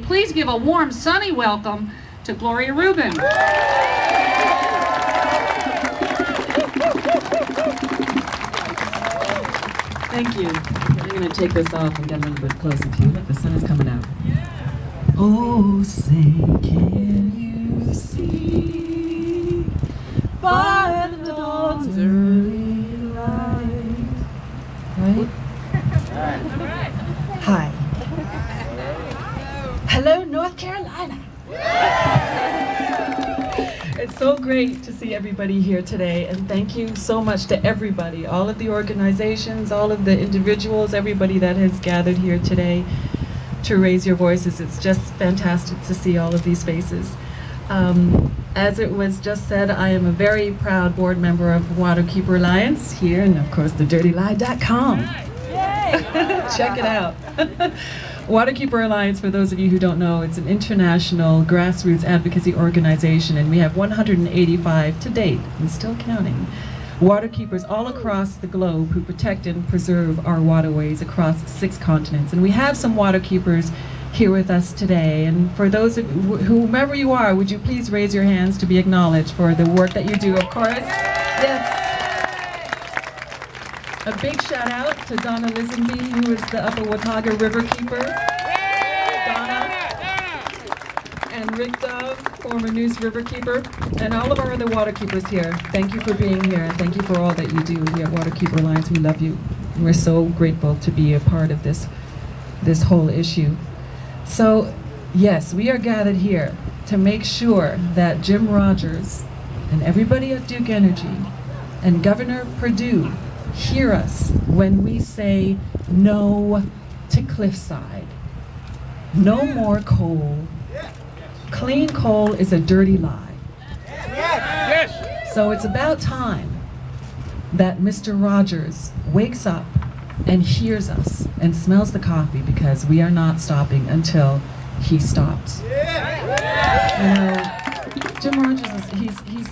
Please give a warm, sunny welcome to Gloria Reuben. Thank you. I'm going to take this off and get a little bit closer to you. Look, the sun is coming out. Oh, say, can you see by the dawn's early light? Right? Hi. Hello, North Carolina. It's so great to see everybody here today, and thank you so much to everybody, all of the organizations, all of the individuals, everybody that has gathered here today to raise your voices. It's just fantastic to see all of these faces. As it was just said, I am a very proud board member of Waterkeeper Alliance here, and of course thedirtylie.com. Check it out. Waterkeeper Alliance, for those of you who don't know, it's an international grassroots advocacy organization, and we have 185 to date, and still counting, waterkeepers all across the globe who protect and preserve our waterways across 6 continents. And we have some waterkeepers here with us today, and for those of whomever you are, would you please raise your hands to be acknowledged for the work that you do, of course. Yes. A big shout out to Donna Lisenby, who is the Upper Watauga River Keeper. Donna. And Rick Dove, former News River Keeper. And all of our other waterkeepers here. Thank you for being here, and thank you for all that you do here at Waterkeeper Alliance. We love you. And we're so grateful to be a part of this whole issue. So, yes, we are gathered here to make sure that Jim Rogers and everybody at Duke Energy and Governor Perdue hear us when we say no to Cliffside. No more coal. Clean coal is a dirty lie. So it's about time that Mr. Rogers wakes up and hears us and smells the coffee, because we are not stopping until he stops. You know, Jim Rogers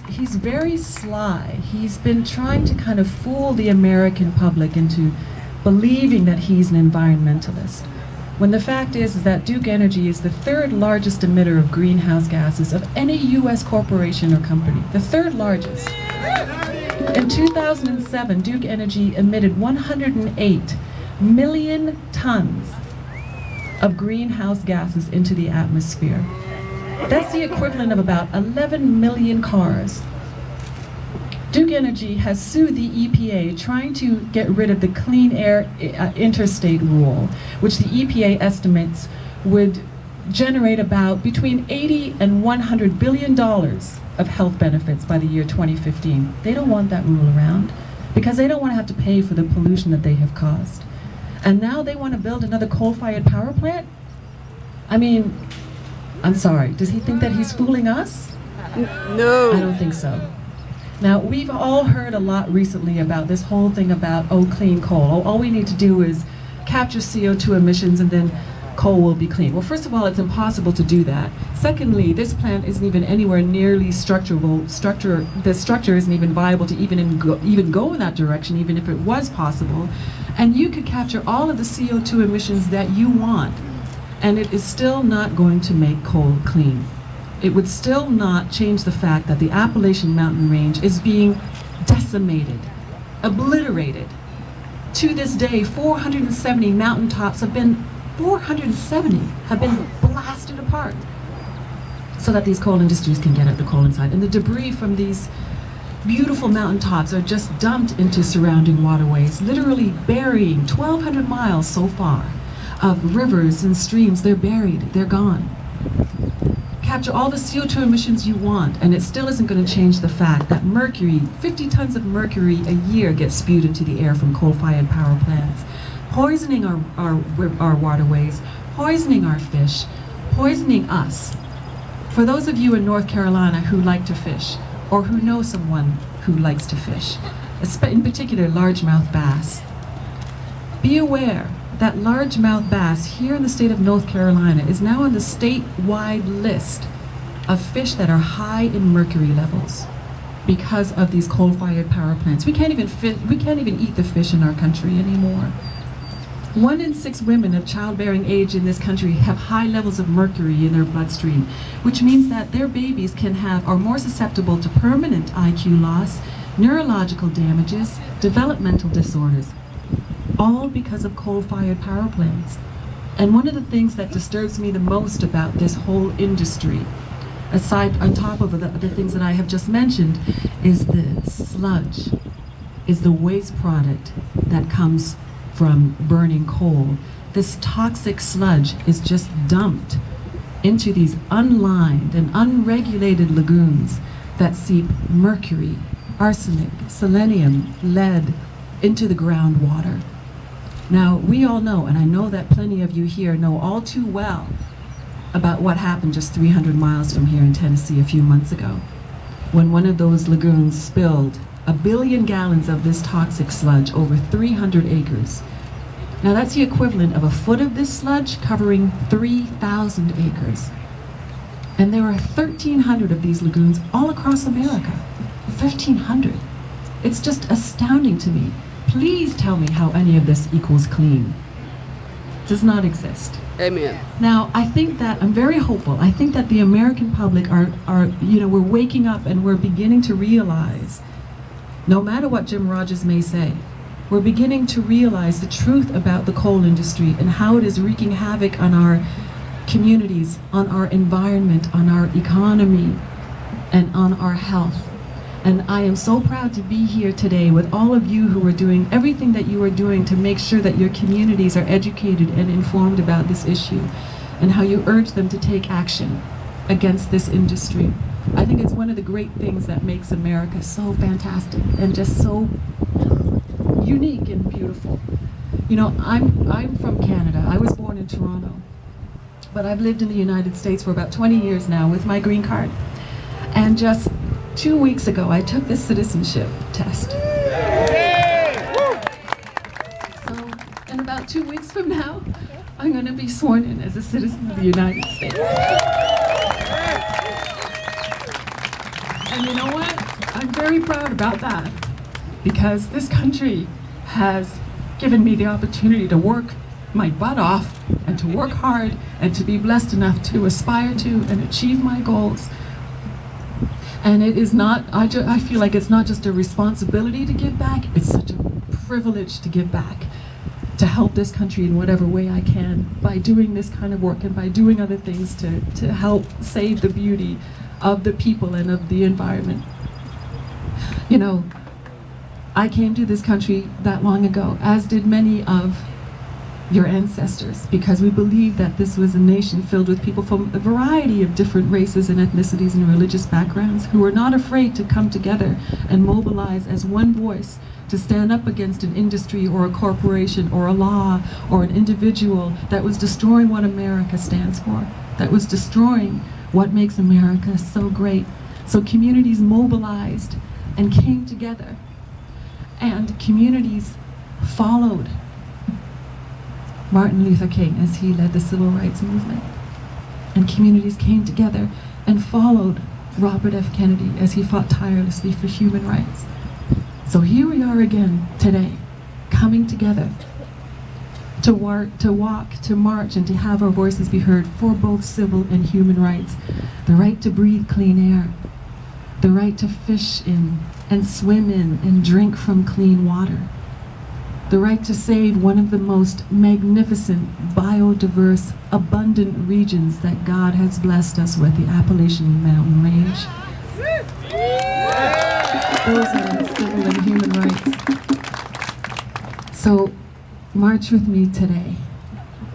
he's very sly. He's been trying to kind of fool the American public into believing that he's an environmentalist, when the fact is that Duke Energy is the 3rd largest emitter of greenhouse gases of any U.S. corporation or company. The 3rd largest. In 2007, Duke Energy emitted 108 million tons of greenhouse gases into the atmosphere. That's the equivalent of about 11 million cars. Duke Energy has sued the EPA trying to get rid of the Clean Air Interstate Rule, which the EPA estimates would generate about between $80 and $100 billion of health benefits by the year 2015. They don't want that rule around because they don't want to have to pay for the pollution that they have caused. And now they want to build another coal-fired power plant? I mean, I'm sorry, does he think that he's fooling us? No. I don't think so. Now, we've all heard a lot recently about this whole thing about, oh, clean coal. All we need to do is capture CO2 emissions and then coal will be clean. Well, first of all, it's impossible to do that. Secondly, this plant isn't even anywhere nearly structurable. The structure isn't even viable to even go in that direction, even if it was possible. And you could capture all of the CO2 emissions that you want, and it is still not going to make coal clean. It would still not change the fact that the Appalachian Mountain Range is being decimated, obliterated. To this day, 470 mountaintops have been blasted apart so that these coal industries can get at the coal inside. And the debris from these beautiful mountaintops are just dumped into surrounding waterways, literally burying 1,200 miles so far of rivers and streams. They're buried, they're gone. Capture all the CO2 emissions you want, and it still isn't going to change the fact that mercury, 50 tons of mercury a year gets spewed into the air from coal-fired power plants, poisoning our waterways, poisoning our fish, poisoning us. For those of you in North Carolina who like to fish, or who know someone who likes to fish, in particular largemouth bass, be aware that largemouth bass here in the state of North Carolina is now on the statewide list of fish that are high in mercury levels because of these coal-fired power plants. We can't even eat the fish in our country anymore. 1 in 6 women of childbearing age in this country have high levels of mercury in their bloodstream, which means that their babies are more susceptible to permanent IQ loss, neurological damages, developmental disorders, all because of coal-fired power plants. And one of the things that disturbs me the most about this whole industry, aside on top of the things that I have just mentioned, is the sludge, is the waste product that comes from burning coal. This toxic sludge is just dumped into these unlined and unregulated lagoons that seep mercury, arsenic, selenium, lead into the groundwater. Now, we all know, and I know that plenty of you here know all too well about what happened just 300 miles from here in Tennessee a few months ago, when one of those lagoons spilled 1 billion gallons of this toxic sludge over 300 acres. Now that's the equivalent of a foot of this sludge covering 3,000 acres. And there are 1,300 of these lagoons all across America. 1,300. It's just astounding to me. Please tell me how any of this equals clean. Does not exist. Amen. Now, I think that I'm very hopeful. I think that the American public are we're waking up and we're beginning to realize, no matter what Jim Rogers may say, we're beginning to realize the truth about the coal industry and how it is wreaking havoc on our communities, on our environment, on our economy, and on our health. And I am so proud to be here today with all of you who are doing everything that you are doing to make sure that your communities are educated and informed about this issue, and how you urge them to take action against this industry. I think it's one of the great things that makes America so fantastic and just so unique and beautiful. You know, I'm from Canada. I was born in Toronto, but I've lived in the United States for about 20 years now with my green card. And just 2 weeks ago, I took this citizenship test. So, in about 2 weeks from now, I'm going to be sworn in as a citizen of the United States. And you know what? I'm very proud about that, because this country has given me the opportunity to work my butt off and to work hard and to be blessed enough to aspire to and achieve my goals. And it is not, I feel like it's not just a responsibility to give back, it's such a privilege to give back, to help this country in whatever way I can by doing this kind of work and by doing other things to help save the beauty of the people and of the environment. You know, I came to this country that long ago, as did many of your ancestors, because we believed that this was a nation filled with people from a variety of different races and ethnicities and religious backgrounds who were not afraid to come together and mobilize as one voice to stand up against an industry or a corporation or a law or an individual that was destroying what America stands for, that was destroying what makes America so great. So communities mobilized and came together, and communities followed Martin Luther King as he led the civil rights movement. And communities came together and followed Robert F. Kennedy as he fought tirelessly for human rights. So here we are again today, coming together to work, to walk, to march, and to have our voices be heard for both civil and human rights. The right to breathe clean air, the right to fish in and swim in and drink from clean water, the right to save one of the most magnificent, biodiverse, abundant regions that God has blessed us with, the Appalachian Mountain Range. Those are civil and human rights. So march with me today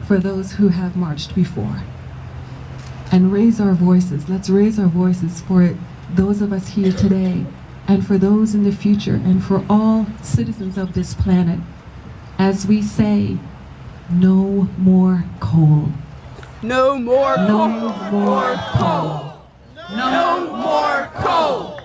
for those who have marched before. And raise our voices. Let's raise our voices for those of us here today, and for those in the future, and for all citizens of this planet, as we say, no more coal. No more coal. No more coal. No more coal.